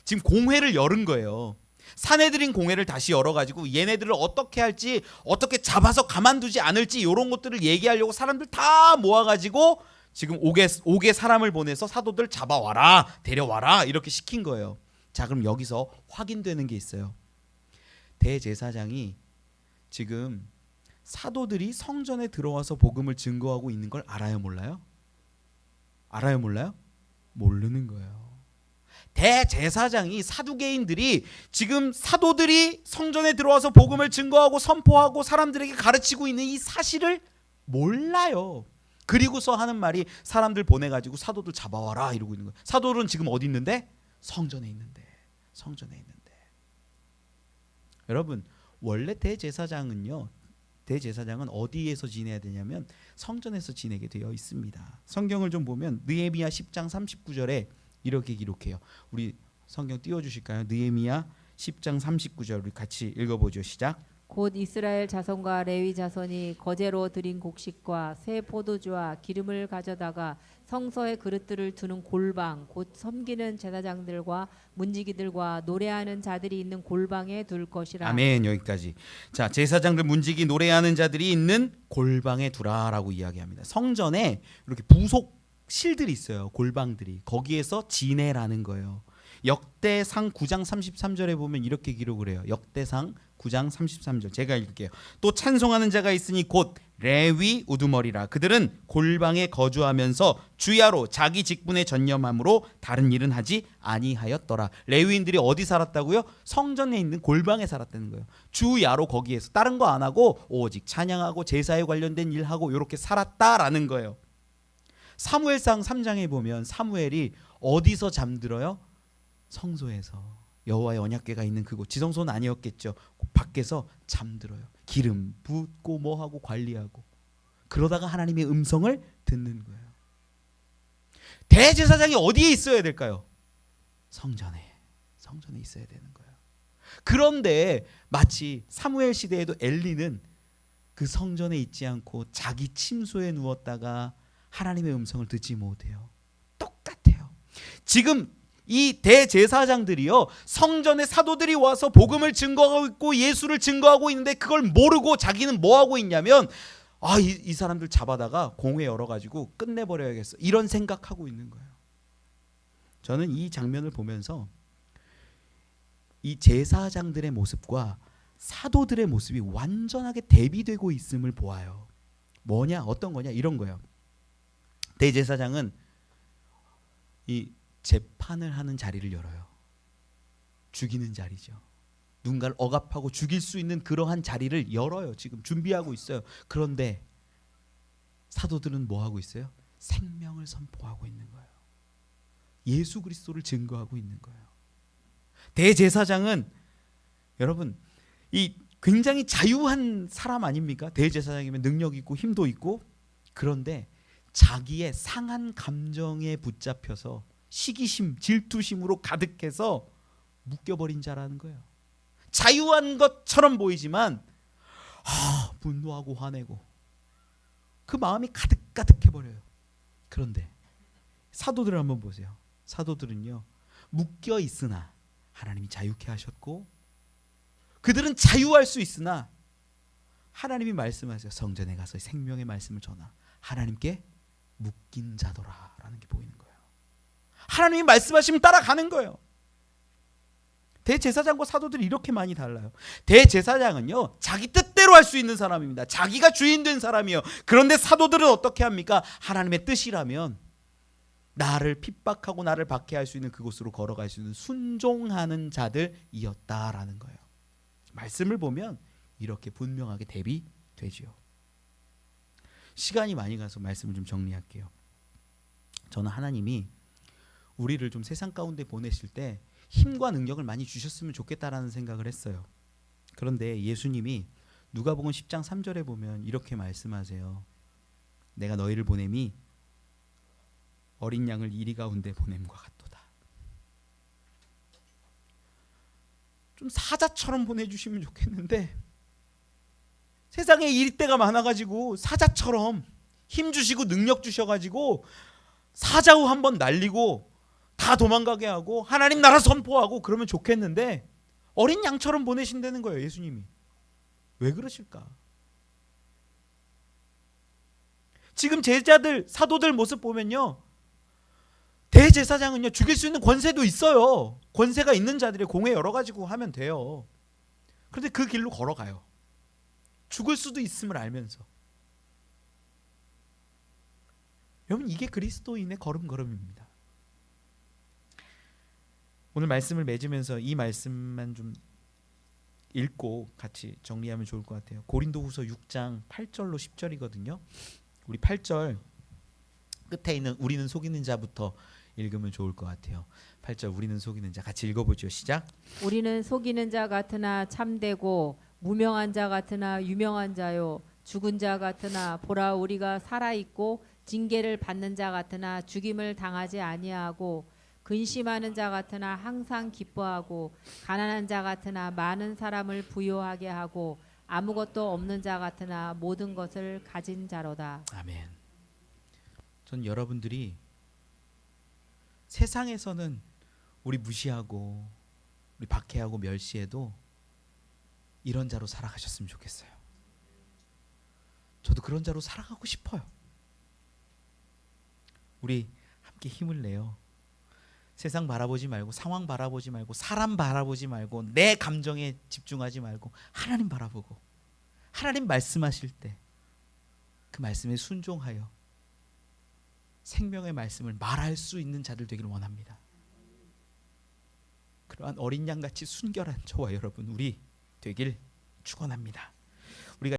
지금 공회를 열은 거예요. 사내들인 공회를 다시 열어가지고 얘네들을 어떻게 할지, 어떻게 잡아서 가만두지 않을지 이런 것들을 얘기하려고 사람들 다 모아가지고 지금 옥에 사람을 보내서 사도들 잡아와라, 데려와라 이렇게 시킨 거예요. 자, 그럼 여기서 확인되는 게 있어요. 대제사장이 지금 사도들이 성전에 들어와서 복음을 증거하고 있는 걸 알아요, 몰라요? 알아요, 몰라요? 모르는 거예요. 대제사장이, 사두개인들이 지금 사도들이 성전에 들어와서 복음을 증거하고 선포하고 사람들에게 가르치고 있는 이 사실을 몰라요. 그리고서 하는 말이 사람들 보내가지고 사도들 잡아와라 이러고 있는 거예요. 사도들은 지금 어디 있는데? 성전에 있는데. 성전에 있는데. 여러분, 원래 대제사장은 어디에서 지내야 되냐면 성전에서 지내게 되어 있습니다. 성경을 좀 보면 느헤미야 10장 39절에 이렇게 기록해요. 우리 성경 띄워주실까요? 느헤미야 10장 39절 우리 같이 읽어보죠. 시작. 곧 이스라엘 자손과 레위 자손이 거제로 드린 곡식과 새 포도주와 기름을 가져다가 성소에 그릇들을 두는 골방, 곧 섬기는 제사장들과 문지기들과 노래하는 자들이 있는 골방에 둘 것이라. 아멘. 여기까지. 자, 제사장들, 문지기, 노래하는 자들이 있는 골방에 두라라고 이야기합니다. 성전에 이렇게 부속실들이 있어요. 골방들이. 거기에서 지내라는 거예요. 역대상 9장 33절에 보면 이렇게 기록을 해요. 역대상 9장 33절 제가 읽을게요. 또 찬송하는 자가 있으니 곧 레위 우두머리라. 그들은 골방에 거주하면서 주야로 자기 직분에 전념함으로 다른 일은 하지 아니하였더라. 레위인들이 어디 살았다고요? 성전에 있는 골방에 살았다는 거예요. 주야로 거기에서 다른 거 안 하고 오직 찬양하고 제사에 관련된 일하고 이렇게 살았다라는 거예요. 사무엘상 3장에 보면 사무엘이 어디서 잠들어요? 성소에서. 여호와의 언약궤가 있는 그곳, 지성소는 아니었겠죠. 밖에서 잠들어요. 기름 붓고 뭐하고 관리하고. 그러다가 하나님의 음성을 듣는 거예요. 대제사장이 어디에 있어야 될까요? 성전에 있어야 되는 거예요. 그런데 마치 사무엘 시대에도 엘리는 그 성전에 있지 않고 자기 침소에 누웠다가 하나님의 음성을 듣지 못해요. 똑같아요. 지금 이 대제사장들이요, 성전에 사도들이 와서 복음을 증거하고 있고 예수를 증거하고 있는데 그걸 모르고 자기는 뭐 하고 있냐면 이 사람들 잡아다가 공회 열어가지고 끝내버려야겠어, 이런 생각하고 있는 거예요. 저는 이 장면을 보면서 이 제사장들의 모습과 사도들의 모습이 완전하게 대비되고 있음을 보아요. 뭐냐, 어떤 거냐, 이런 거예요. 대제사장은 이 재판을 하는 자리를 열어요. 죽이는 자리죠. 누군가를 억압하고 죽일 수 있는 그러한 자리를 열어요. 지금 준비하고 있어요. 그런데 사도들은 뭐 하고 있어요? 생명을 선포하고 있는 거예요. 예수 그리스도를 증거하고 있는 거예요. 대제사장은 여러분 이 굉장히 자유한 사람 아닙니까? 대제사장이면 능력 있고 힘도 있고, 그런데 자기의 상한 감정에 붙잡혀서 시기심, 질투심으로 가득해서 묶여버린 자라는 거예요. 자유한 것처럼 보이지만 분노하고 화내고 그 마음이 가득해버려요. 그런데 사도들을 한번 보세요. 사도들은요, 묶여 있으나 하나님이 자유케 하셨고, 그들은 자유할 수 있으나 하나님이 말씀하세요. 성전에 가서 생명의 말씀을 전하. 하나님께 묶인 자더라라는 게 보이는 거예요. 하나님이 말씀하시면 따라가는 거예요. 대제사장과 사도들이 이렇게 많이 달라요. 대제사장은요, 자기 뜻대로 할 수 있는 사람입니다. 자기가 주인 된 사람이에요. 그런데 사도들은 어떻게 합니까? 하나님의 뜻이라면 나를 핍박하고 나를 박해할 수 있는 그곳으로 걸어갈 수 있는 순종하는 자들이었다라는 거예요. 말씀을 보면 이렇게 분명하게 대비되지요. 시간이 많이 가서 말씀을 좀 정리할게요. 저는 하나님이 우리를 좀 세상 가운데 보내실 때 힘과 능력을 많이 주셨으면 좋겠다라는 생각을 했어요. 그런데 예수님이 누가복음 10장 3절에 보면 이렇게 말씀하세요. 내가 너희를 보냄이 어린 양을 이리 가운데 보냄과 같도다. 좀 사자처럼 보내주시면 좋겠는데 세상에 일대가 많아가지고 사자처럼 힘 주시고 능력 주셔가지고 사자우 한번 날리고 다 도망가게 하고 하나님 나라 선포하고 그러면 좋겠는데 어린 양처럼 보내신다는 거예요. 예수님이. 왜 그러실까? 지금 제자들 사도들 모습 보면요, 대제사장은요 죽일 수 있는 권세도 있어요. 권세가 있는 자들의 공회 열어가지고 하면 돼요. 그런데 그 길로 걸어가요. 죽을 수도 있음을 알면서. 여러분, 이게 그리스도인의 걸음걸음입니다. 오늘 말씀을 맺으면서 이 말씀만 좀 읽고 같이 정리하면 좋을 것 같아요. 고린도후서 6장 8절로 10절이거든요. 우리 8절 끝에 있는 우리는 속이는 자부터 읽으면 좋을 것 같아요. 8절 우리는 속이는 자 같이 읽어보죠. 시작. 우리는 속이는 자 같으나 참되고 무명한 자 같으나 유명한 자요, 죽은 자 같으나 보라 우리가 살아있고 징계를 받는 자 같으나 죽임을 당하지 아니하고, 근심하는 자 같으나 항상 기뻐하고, 가난한 자 같으나 많은 사람을 부요하게 하고, 아무것도 없는 자 같으나 모든 것을 가진 자로다. 아멘. 전 여러분들이 세상에서는 우리 무시하고 우리 박해하고 멸시해도 이런 자로 살아가셨으면 좋겠어요. 저도 그런 자로 살아가고 싶어요. 우리 함께 힘을 내요. 세상 바라보지 말고, 상황 바라보지 말고, 사람 바라보지 말고, 내 감정에 집중하지 말고 하나님 바라보고 하나님 말씀하실 때 그 말씀에 순종하여 생명의 말씀을 말할 수 있는 자들 되기를 원합니다. 그러한 어린 양같이 순결한 저와 여러분 우리 되길 축원합니다.